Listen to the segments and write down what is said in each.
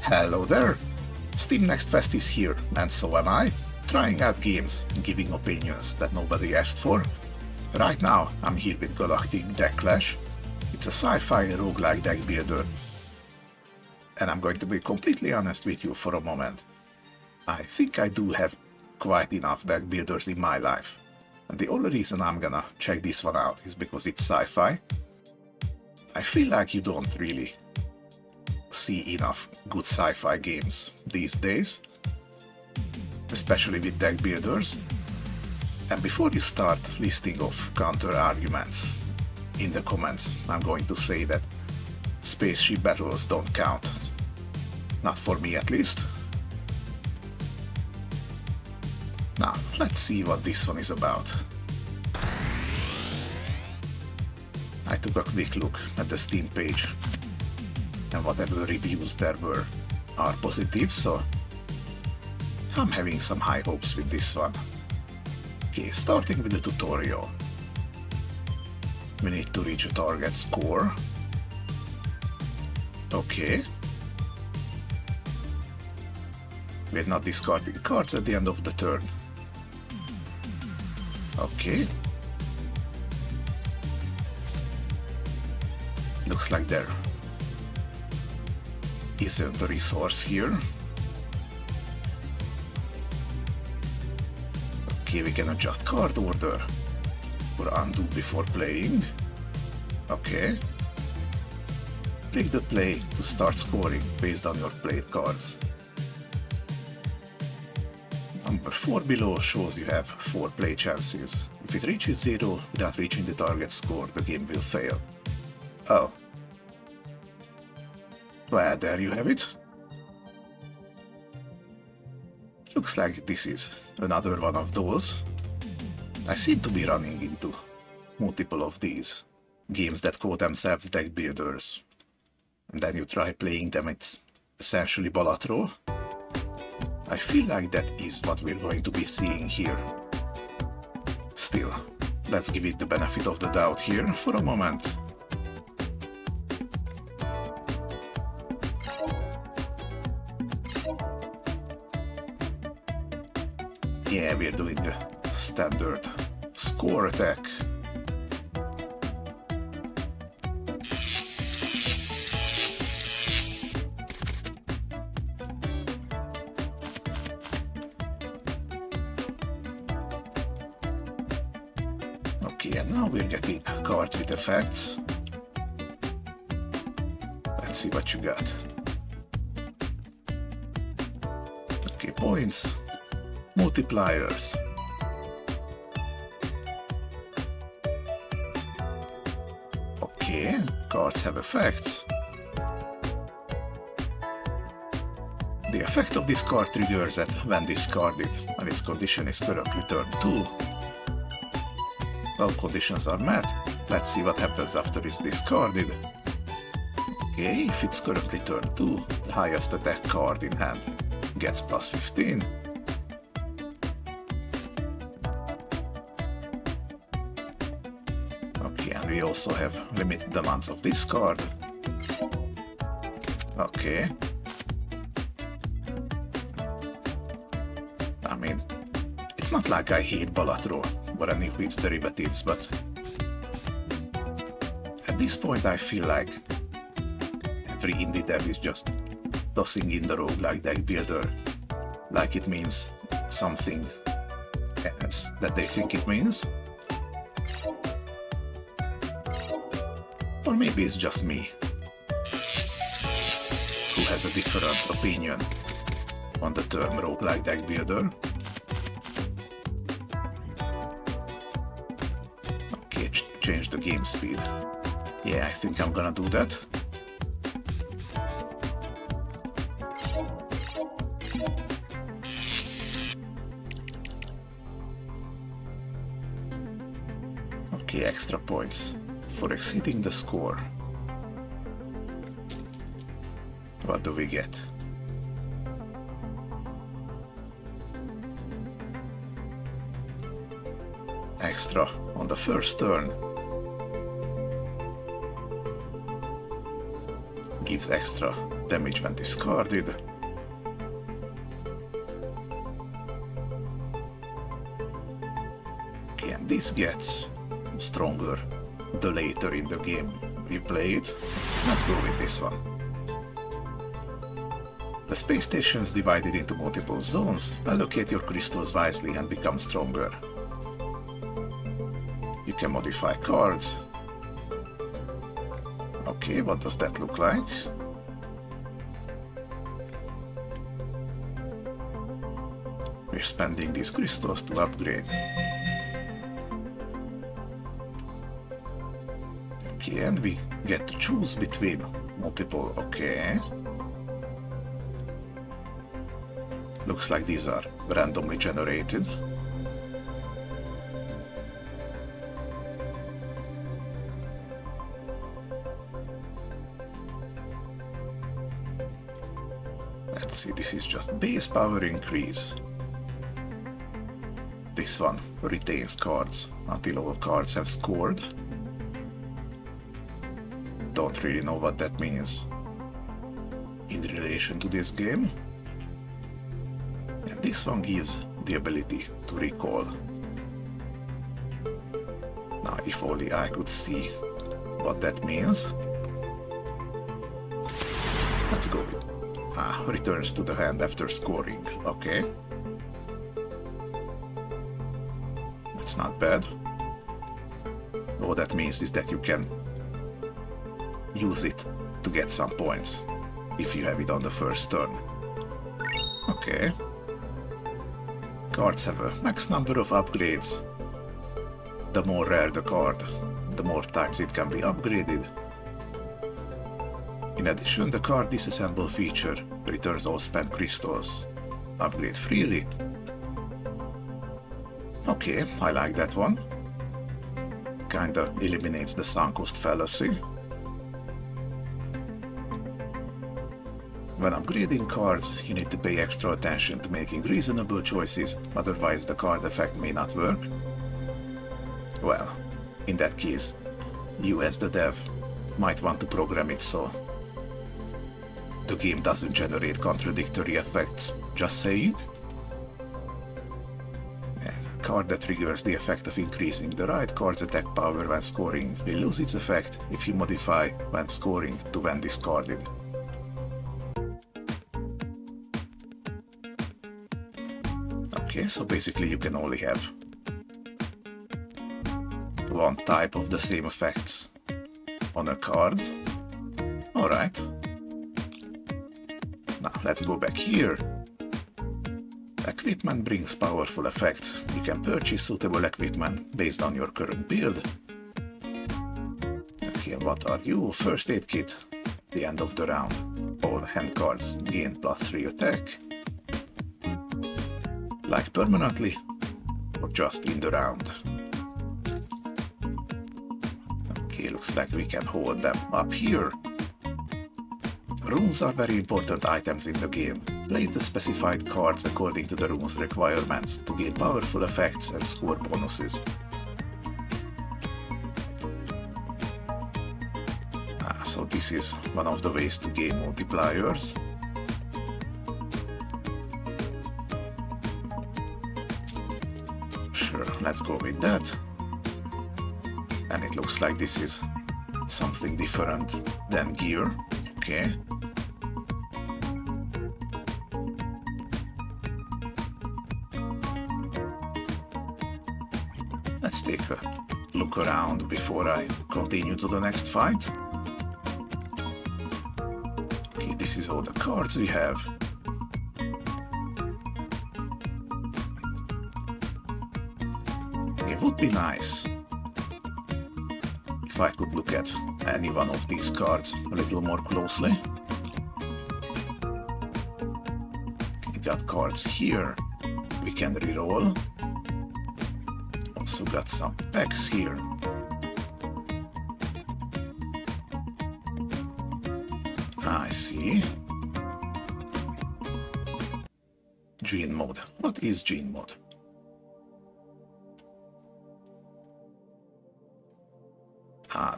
Hello there! Steam Next Fest is here, and so am I, trying out games, giving opinions that nobody asked for. Right now, I'm here with Galactic Deck Clash. It's a sci-fi roguelike deck builder. And I'm going to be completely honest with you for a moment. I think I do have quite enough deck builders in my life. And the only reason I'm gonna check this one out is because it's sci-fi. I feel like you don't really see enough good sci-fi games these days, especially with deck builders. And before you start listing off counter arguments in the comments, I'm going to say that spaceship battles don't count. Not for me at least. Now, let's see what this one is about. I took a quick look at the Steam page, and whatever reviews there were are positive, so I'm having some high hopes with this one. Okay, starting with the tutorial. We need to reach a target score. Okay. We're not discarding cards at the end of the turn. Okay. Looks like there isn't a resource here. Okay, we can adjust card order or undo before playing. Okay. Click the play to start scoring based on your played cards. Number 4 below shows you have 4 play chances. If it reaches 0 without reaching the target score, the game will fail. Oh. Well, there you have it. Looks like this is another one of those. I seem to be running into multiple of these games that call themselves deck builders. And then you try playing them, it's essentially Balatro. I feel like that is what we're going to be seeing here. Still, let's give it the benefit of the doubt here for a moment. Yeah, we're doing a standard score attack. Okay, and now we're getting cards with effects. Let's see what you got. Okay, points. Multipliers. Okay, cards have effects. The effect of this card triggers at when discarded, and its condition is currently turn 2. All conditions are met. Let's see what happens after it's discarded. Okay, if it's currently turn 2, the highest attack card in hand gets plus 15. Okay, and we also have limited amounts of this card. Okay. I mean, it's not like I hate Balatro or any of its derivatives, but at this point I feel like every indie dev is just tossing in the roguelike deck builder like it means something else that they think it means. Or maybe it's just me who has a different opinion on the term roguelike deck builder. Okay, change the game speed. Yeah, I think I'm gonna do that. Okay, extra points for exceeding the score. What do we get? Extra on the first turn. gives extra damage when discarded. Okay, and this gets stronger the later in the game you play it. Let's go with this one. The space station is divided into multiple zones. Allocate your crystals wisely and become stronger. You can modify cards. Okay, what does that look like? We're spending these crystals to upgrade. Okay, and we get to choose between multiple, okay. Looks like these are randomly generated. Let's see, this is just base power increase. This one retains cards until all cards have scored. Don't really know what that means in relation to this game. And this one gives the ability to recall. Now, if only I could see what that means. Let's go with returns to the hand after scoring. Okay. That's not bad. All that means is that you can use it to get some points if you have it on the first turn. Okay. Cards have a max number of upgrades. The more rare the card, the more times it can be upgraded. In addition, the card disassemble feature returns all spent crystals. Upgrade freely. Okay, I like that one. Kinda eliminates the sunk cost fallacy. When upgrading cards, you need to pay extra attention to making reasonable choices, otherwise the card effect may not work. Well, in that case, you as the dev might want to program it so the game doesn't generate contradictory effects, just saying. A card that triggers the effect of increasing the right card's attack power when scoring will lose its effect if you modify when scoring to when discarded. Okay, so basically you can only have one type of the same effects on a card. Alright. Now let's go back here. Equipment brings powerful effects. You can purchase suitable equipment based on your current build. Okay, what are you? First aid kit. The end of the round. All hand cards gain +3 attack. Like permanently, or just in the round. Okay, looks like we can hold them up here. Runes are very important items in the game. Play the specified cards according to the runes requirements to gain powerful effects and score bonuses. So this is one of the ways to gain multipliers. Sure, let's go with that. And it looks like this is something different than gear. Okay. Let's take a look around before I continue to the next fight. Okay, this is all the cards we have. It would be nice if I could look at any one of these cards a little more closely. Okay, got cards here we can reroll. Also got some packs here. I see. Gene mode. What is gene mode?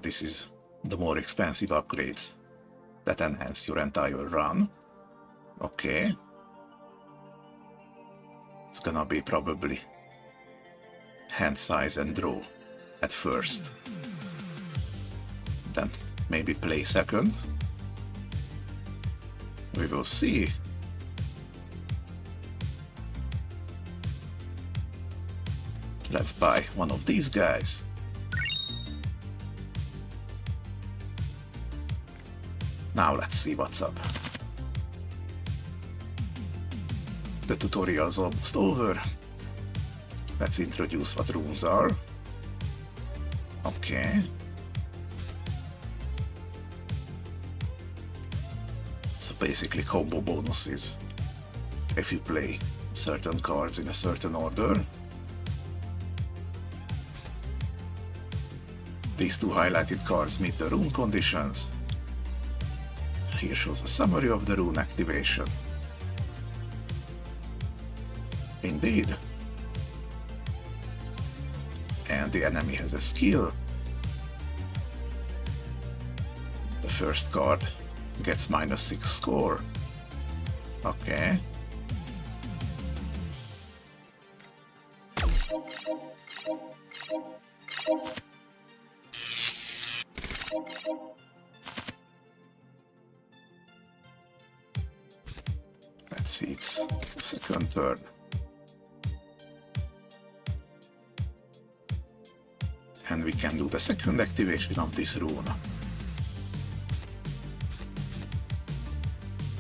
This is the more expensive upgrades. that enhance your entire run. Okay. It's gonna be probably hand size and draw at first. Then maybe play second. We will see. Let's buy one of these guys. Now let's see what's up. The tutorial's almost over. Let's introduce what runes are. Okay. So basically combo bonuses if you play certain cards in a certain order. These two highlighted cards meet the rune conditions. Here shows a summary of the rune activation. Indeed. And the enemy has a skill. The first card gets -6 score. Okay. Let's see, it's the second turn. And we can do the second activation of this rune.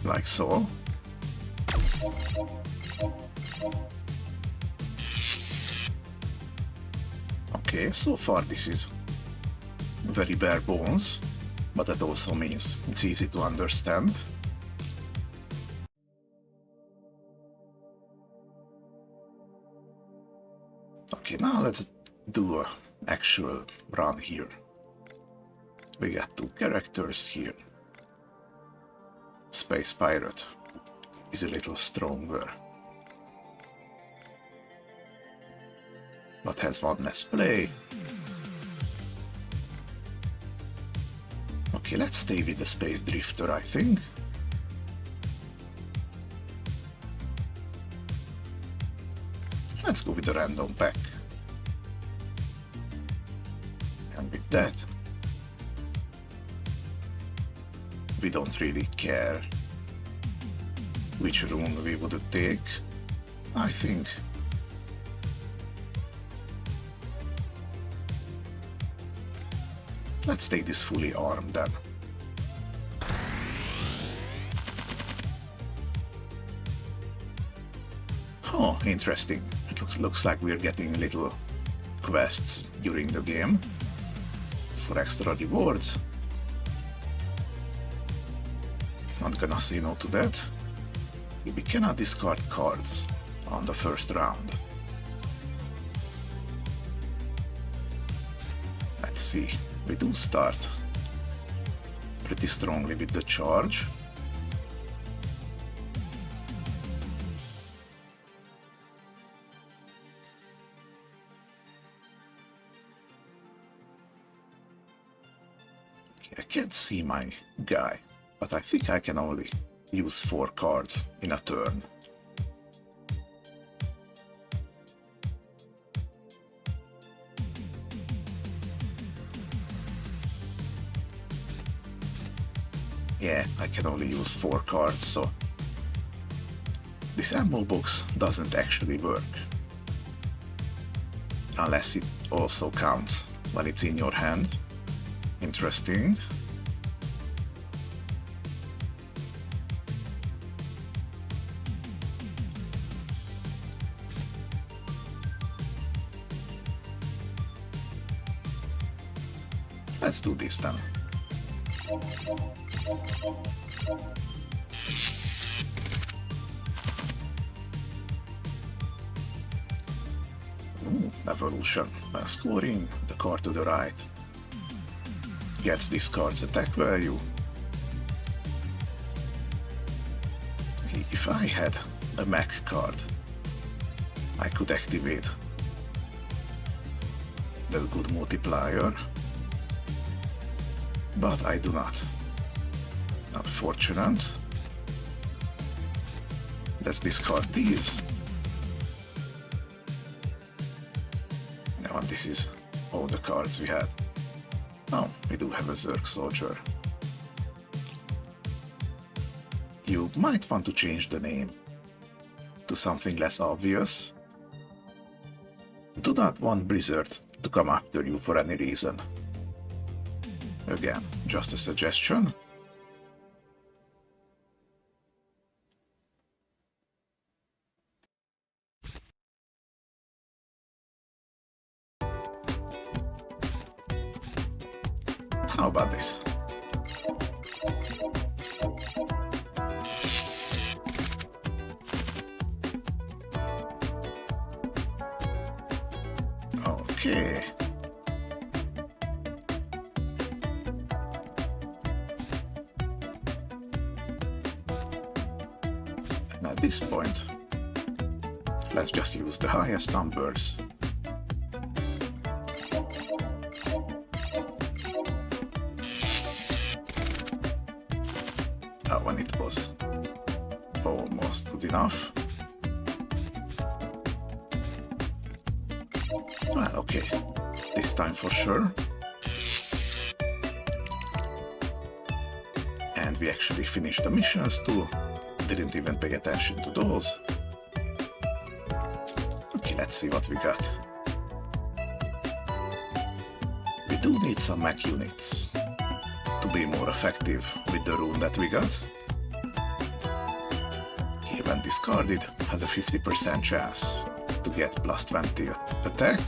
Like so. Okay, so far this is very bare bones, but that also means it's easy to understand. Okay, now let's do an actual run here. We got two characters here. Space Pirate is a little stronger, but has one less play. Okay, let's stay with the Space Drifter, I think. Let's go with the random pack. And with that, we don't really care which rune we would take, I think. Let's take this fully armed then. Oh, interesting. It looks like we're getting little quests during the game for extra rewards. Not gonna say no to that. We cannot discard cards on the first round. Let's see. We do start pretty strongly with the charge. Okay, I can't see my guy, but I think I can only use 4 cards in a turn. Yeah, I can only use 4 cards, so this ammo box doesn't actually work. Unless it also counts when it's in your hand. Interesting. Let's do this then. Evolution. When scoring, the card to the right gets this card's attack value. Okay, if I had a mech card, I could activate the good multiplier, but I do not. Unfortunate. Let's discard these. Now this is all the cards we had. Oh, we do have a Zerg Soldier. You might want to change the name to something less obvious. Do not want Blizzard to come after you for any reason. Again, just a suggestion. How about this? Okay. And at this point, let's just use the highest numbers. When it was almost good enough. Well, okay, this time for sure. And we actually finished the missions too. Didn't even pay attention to those. Okay, let's see what we got. We do need some mech units to be more effective with the rune that we got. Okay, when discarded, has a 50% chance to get plus 20 attack.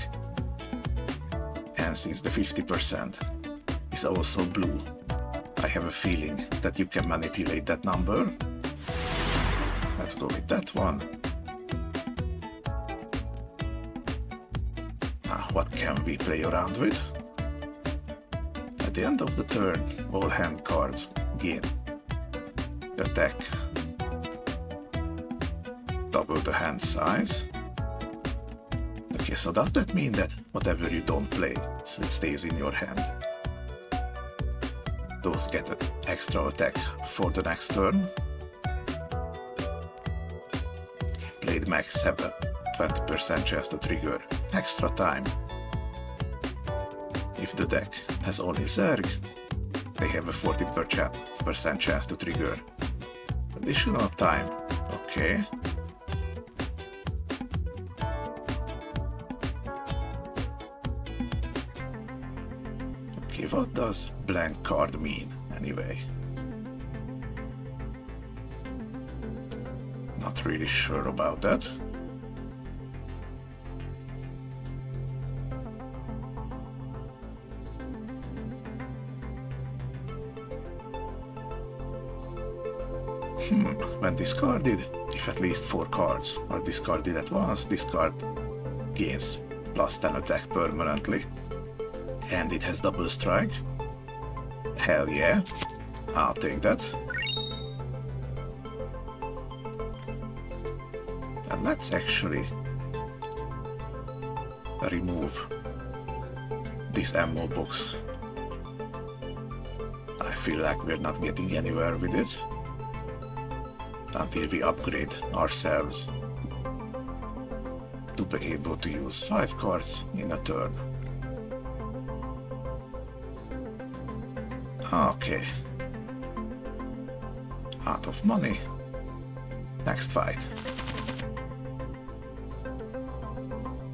And since the 50% is also blue, I have a feeling that you can manipulate that number. Let's go with that one. What can we play around with? At the end of the turn, all hand cards gain attack, double the hand size. Okay, so does that mean that whatever you don't play, so it stays in your hand, those get an extra attack for the next turn? Okay, played mechs have a 20% chance to trigger extra time. If the deck has only Zerg, they have a 40% chance to trigger additional time. Okay. Okay, what does blank card mean anyway? Not really sure about that. When discarded, if at least 4 cards are discarded at once, this card gains plus 10 attack permanently. And it has double strike. Hell yeah, I'll take that. And let's actually remove this ammo box. I feel like we're not getting anywhere with it until we upgrade ourselves to be able to use 5 cards in a turn. Okay. Out of money. Next fight.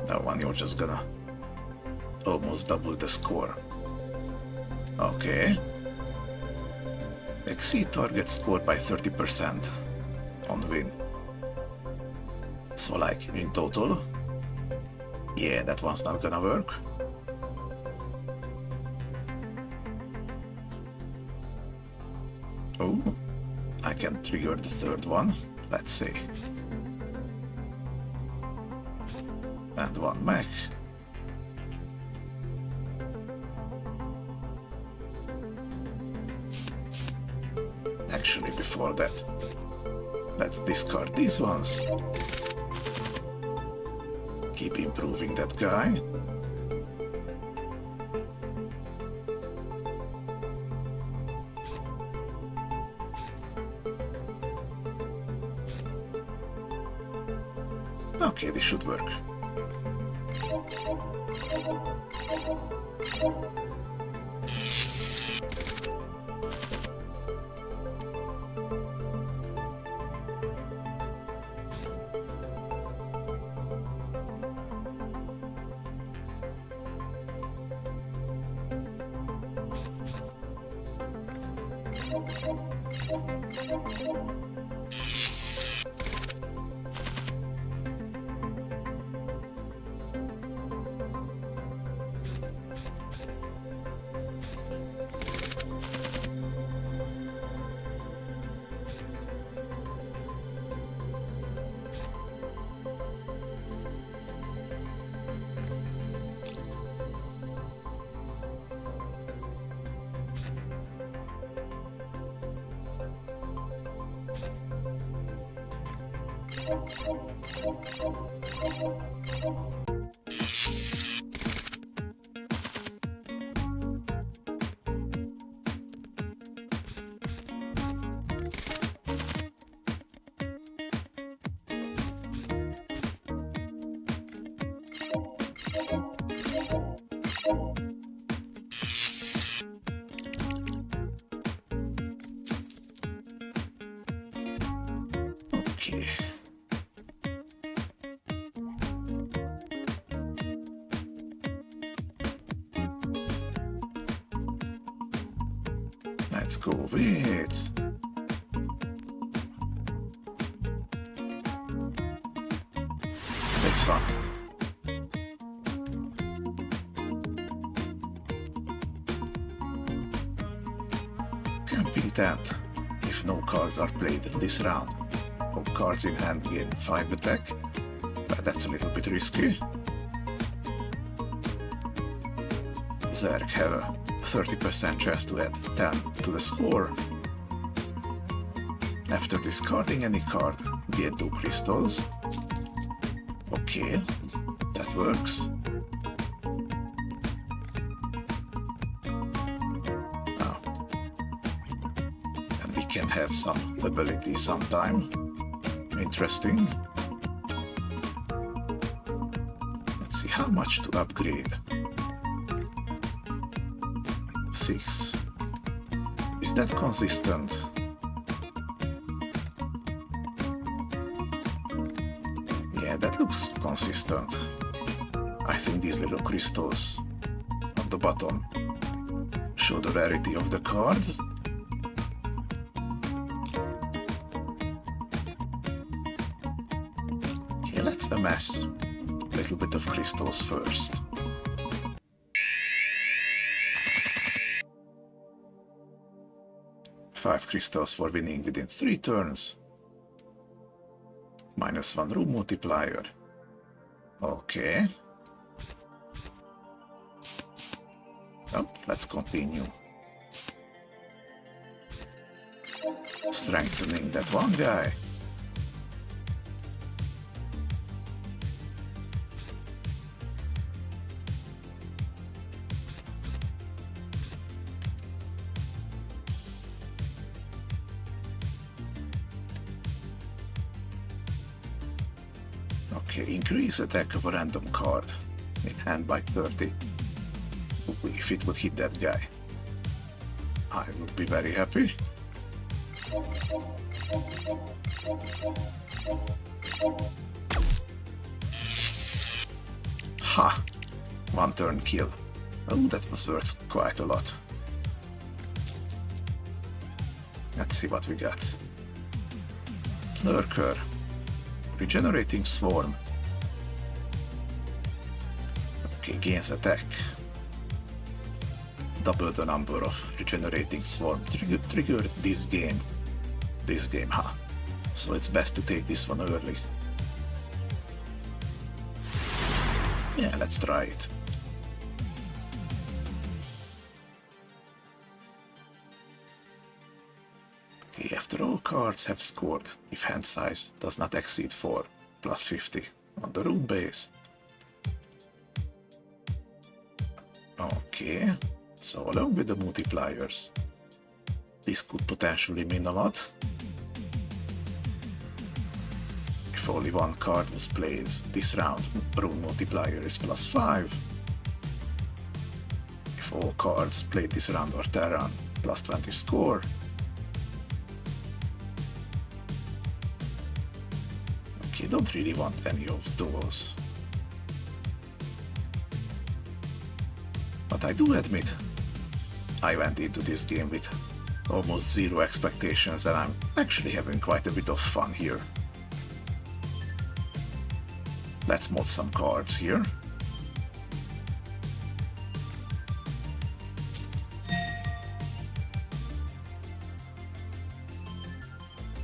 That one you're just gonna almost double the score. Okay. Exceed target score by 30% on win. So like in total. Yeah, that one's not gonna work. Oh, I can trigger the third one. Let's see. And one mech. Actually, before that, let's discard these ones. Keep improving that guy. Okay, this should work. Okay. Let's go with this one. Camping tent. If no cards are played in this round. All cards in hand gain 5 attack, but that's a little bit risky. Zerg have a 30% chance to add 10 to the score. After discarding any card, gain 2 crystals. Okay, that works. Oh. And we can have some ability sometime. Interesting. Let's see how much to upgrade. 6. Is that consistent? Yeah, that looks consistent. I think these little crystals on the bottom show the rarity of the card. Okay, let's amass a little bit of crystals first. Five crystals for winning within 3 turns. -1 room multiplier. Okay. Oh, let's continue. Strengthening that one guy. Okay, increase attack of a random card in hand by 30. If it would hit that guy, I would be very happy. Ha! 1 turn kill. Oh, that was worth quite a lot. Let's see what we got. Lurker. Regenerating Swarm. Okay, gains attack. Double the number of Regenerating Swarm triggered this game. Huh? So it's best to take this one early. Yeah, let's try it. Okay, after all cards have scored, if hand size does not exceed 4, plus 50 on the rule base. Okay, so along with the multipliers, this could potentially mean a lot. if only one card was played this round, rune multiplier is +5. If all cards played this round are Terran, +20 score. Okay, don't really want any of those. But I do admit, I went into this game with almost zero expectations and I'm actually having quite a bit of fun here. Let's mod some cards here.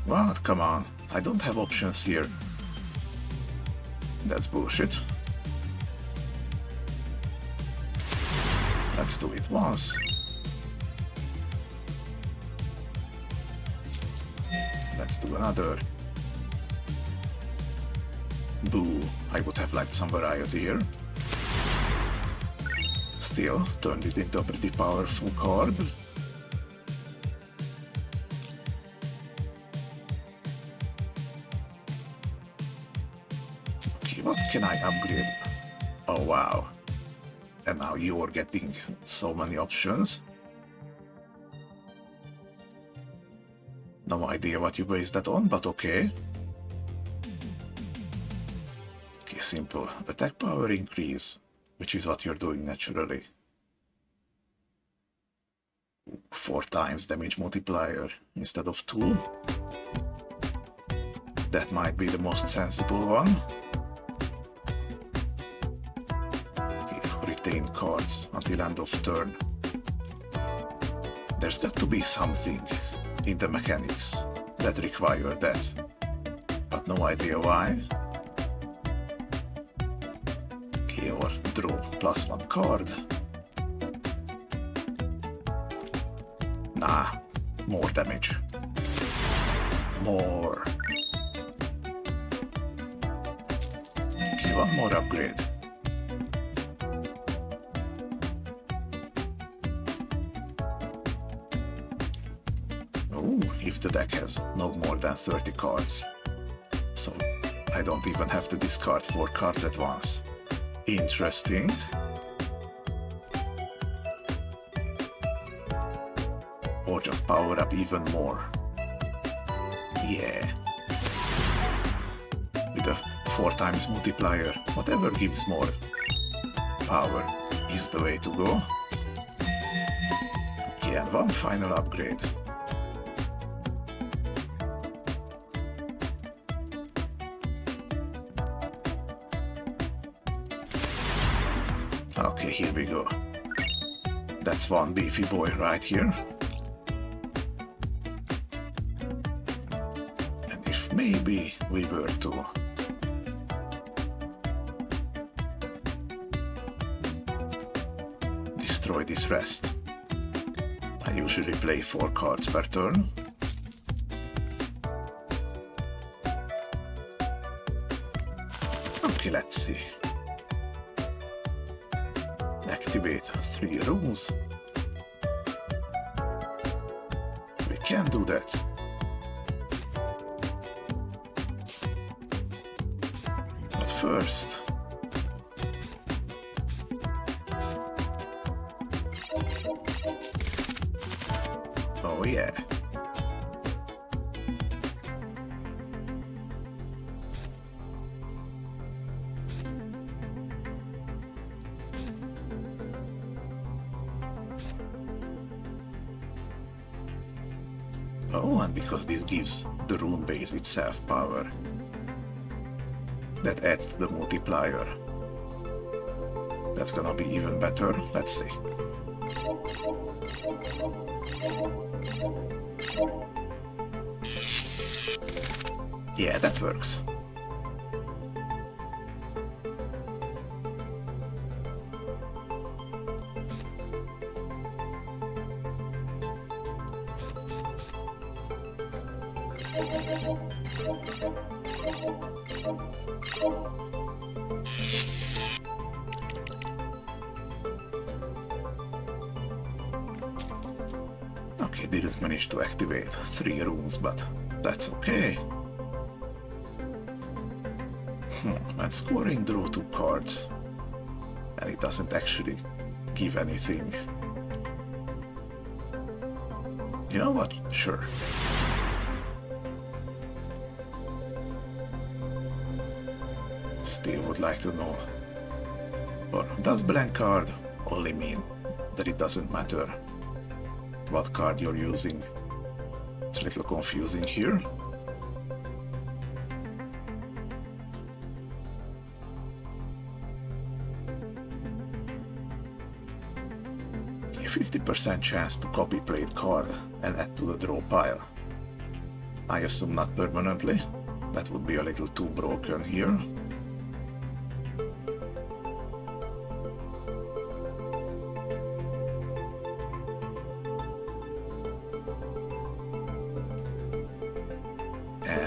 What? Come on, I don't have options here. That's bullshit. Let's do it once. Let's do another. Boo, I would have liked some variety here. Still, turned it into a pretty powerful card. Okay, what can I upgrade? Oh wow. And now you're getting so many options. No idea what you base that on, but okay. Okay, simple. Attack power increase, which is what you're doing naturally. 4 times damage multiplier instead of 2. That might be the most sensible one. Retain cards until end of turn. There's got to be something in the mechanics that require that, but no idea why. Okay, or draw +1 card. Nah, more damage. More. Okay, one more upgrade. If the deck has no more than 30 cards. So I don't even have to discard 4 cards at once. Interesting. Or just power up even more. Yeah. With a 4 times multiplier, whatever gives more power is the way to go. Okay, and one final upgrade. Okay, here we go. That's one beefy boy right here. And if maybe we were to destroy this rest, I usually play 4 cards per turn. Okay, let's see. Activate 3 runes. We can do that. But first, oh yeah. Oh, and because this gives the rune base itself power, that adds to the multiplier. That's gonna be even better. Let's see. Yeah, that works. Okay, didn't manage to activate 3 runes, but that's okay. When scoring, draw 2 cards. And it doesn't actually give anything. You know what? Sure. Still would like to know. Or does blank card only mean that it doesn't matter what card you're using? It's a little confusing here. A 50% chance to copy played card and add to the draw pile. I assume not permanently. That would be a little too broken here.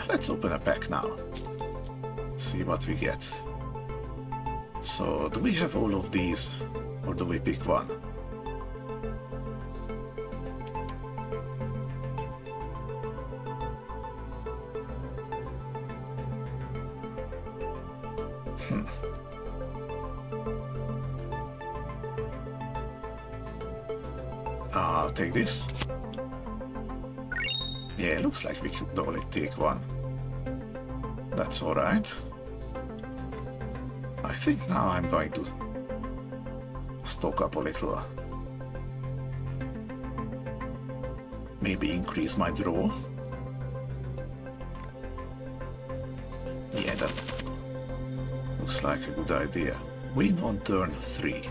Let's open a pack now. See what we get. So, do we have all of these, or do we pick one? I'll take this. Yeah, looks like we could only take one. That's alright. I think now I'm going to stock up a little. Maybe increase my draw. Yeah, that looks like a good idea. Win on turn 3.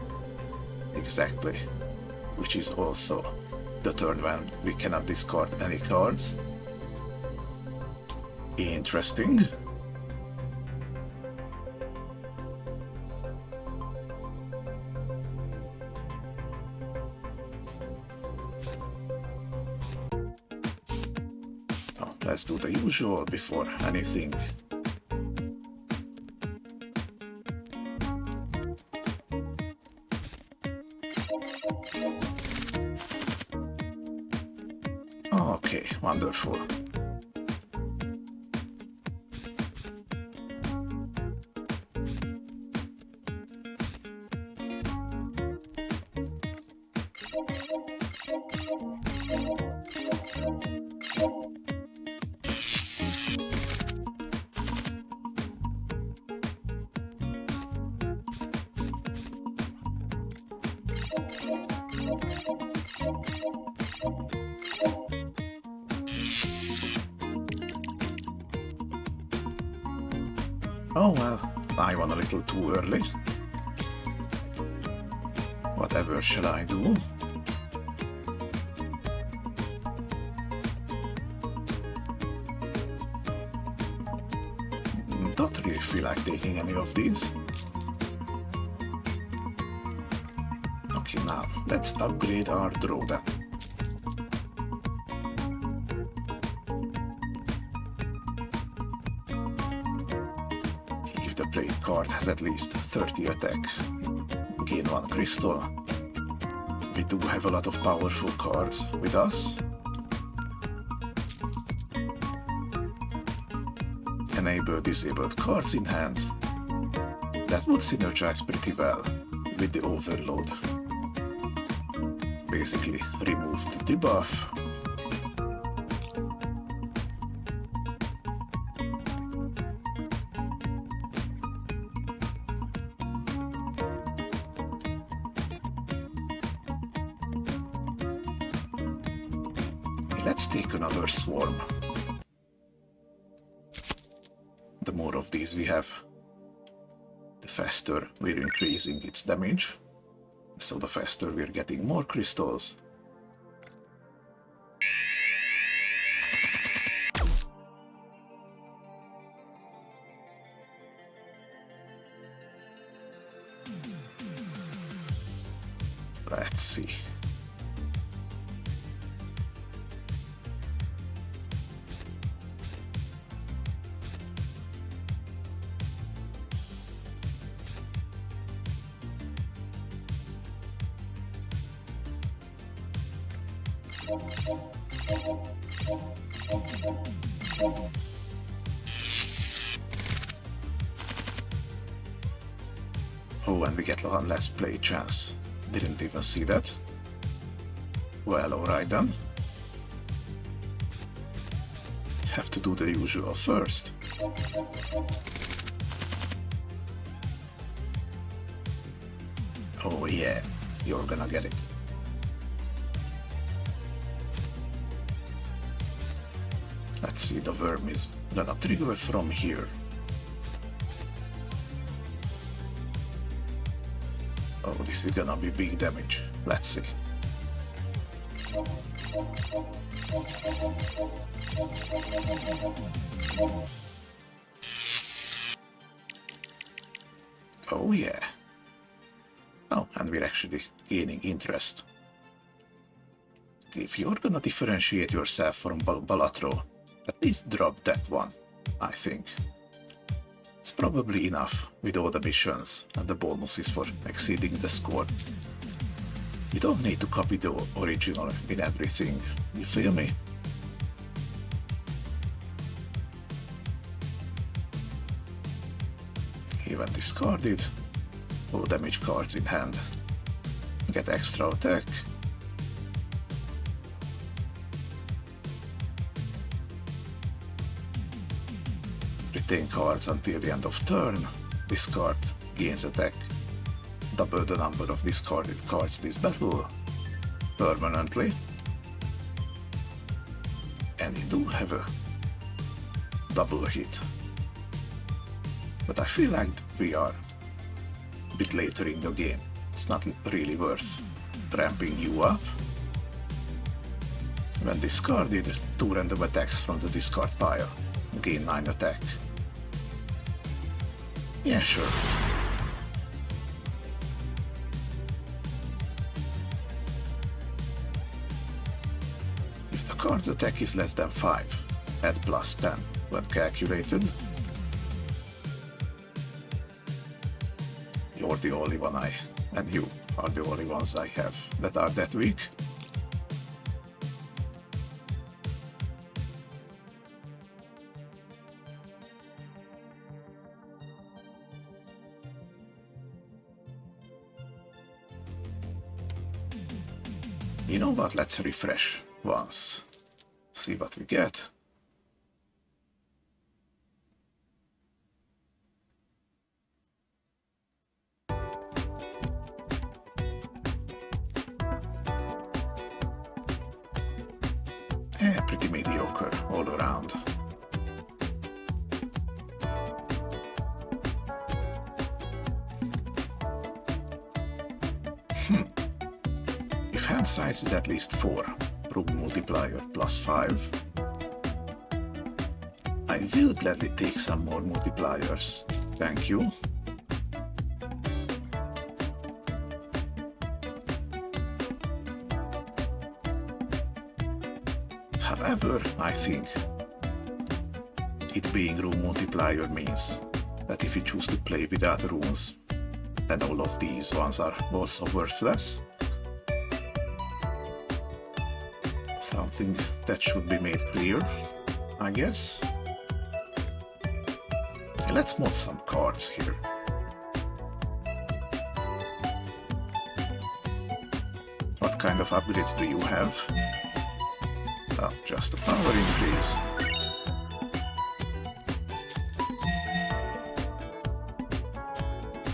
Exactly. Which is also the turn when we cannot discard any cards. Interesting. Oh, let's do the usual before anything. Okay, wonderful. Oh well, I won a little too early. Whatever shall I do? Don't really feel like taking any of these. Okay, now let's upgrade our draw then. If the played card has at least 30 attack, gain 1 crystal. We do have a lot of powerful cards with us. Enable disabled cards in hand. That would synergize pretty well with the overload. Basically remove the debuff. Let's take another swarm. The more of these we have, the faster we're increasing its damage. So the faster we're getting more crystals. Let's see. Oh, and we get one less play chance. Didn't even see that. Well, alright then. Have to do the usual first. Oh yeah, you're gonna get it. Let's see, the worm is gonna trigger from here. Oh, this is gonna be big damage. Let's see. Oh yeah. Oh, and we're actually gaining interest. Okay, if you're gonna differentiate yourself from Balatro, at least drop that one, I think. It's probably enough with all the missions and the bonuses for exceeding the score. You don't need to copy the original in everything, you feel me? Even discarded. Low damage cards in hand. Get extra attack. Retain cards until the end of turn. Discard gains attack. Double the number of discarded cards this battle. Permanently. And you do have a double hit. But I feel like we are a bit later in the game. It's not really worth ramping you up. When discarded, 2 random attacks from the discard pile. Gain 9 attack. Yeah, sure. If the card's attack is less than 5, add plus 10 when calculated. You're the only one and you are the only ones I have that are that weak. You know what, let's refresh once. See what we get. Pretty mediocre all around. If hand size is at least 4, room multiplier plus 5, I will gladly take some more multipliers. Thank you. However, I think it being room multiplier means that if you choose to play without runes, then all of these ones are also worthless. Something that should be made clear, I guess. Okay, let's mod some cards here. What kind of upgrades do you have? Oh, just a power increase.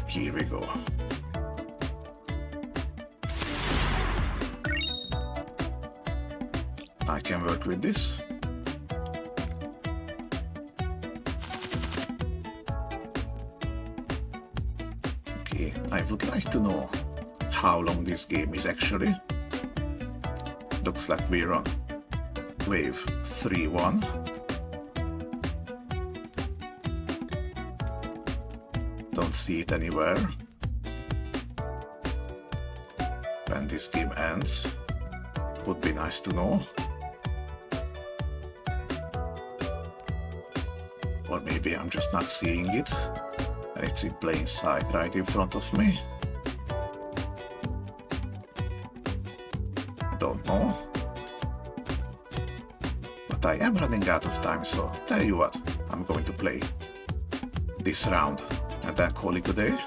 Here we go. I can work with this. Okay, I would like to know how long this game is actually. Looks like we're on wave 3-1. Don't see it anywhere. When this game ends, would be nice to know. Or maybe I'm just not seeing it, and it's in plain sight right in front of me. Don't know. But I am running out of time, so tell you what, I'm going to play this round and then call it a day.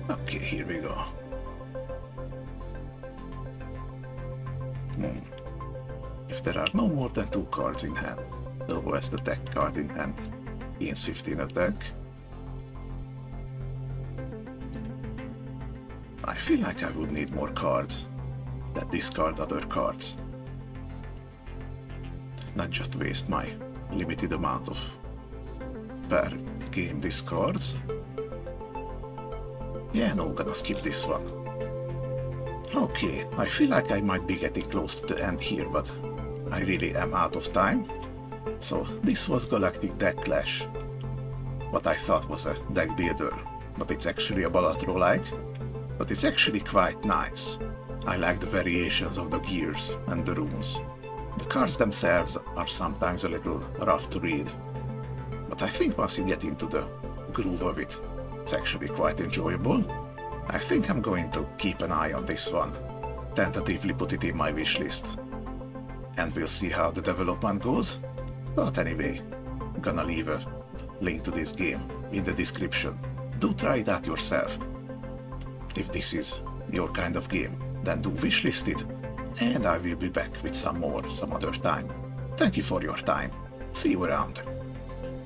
Okay, here we go. If there are no more than 2 cards in hand, the lowest attack card in hand gains 15 attack. I feel like I would need more cards that discard other cards. Not just waste my limited amount of per game discards. Yeah, no, gonna skip this one. Okay, I feel like I might be getting close to the end here, but I really am out of time. So this was Galactic Deck Clash. What I thought was a deck builder, but it's actually a Balatro-like. But it's actually quite nice. I like the variations of the gears and the runes. The cards themselves are sometimes a little rough to read, but I think once you get into the groove of it, it's actually quite enjoyable. I think I'm going to keep an eye on this one, tentatively put it in my wishlist, and we'll see how the development goes. But anyway, I'm gonna leave a link to this game in the description. Do try it out yourself. If this is your kind of game, then do wishlist it, and I will be back with some more some other time. Thank you for your time. See you around.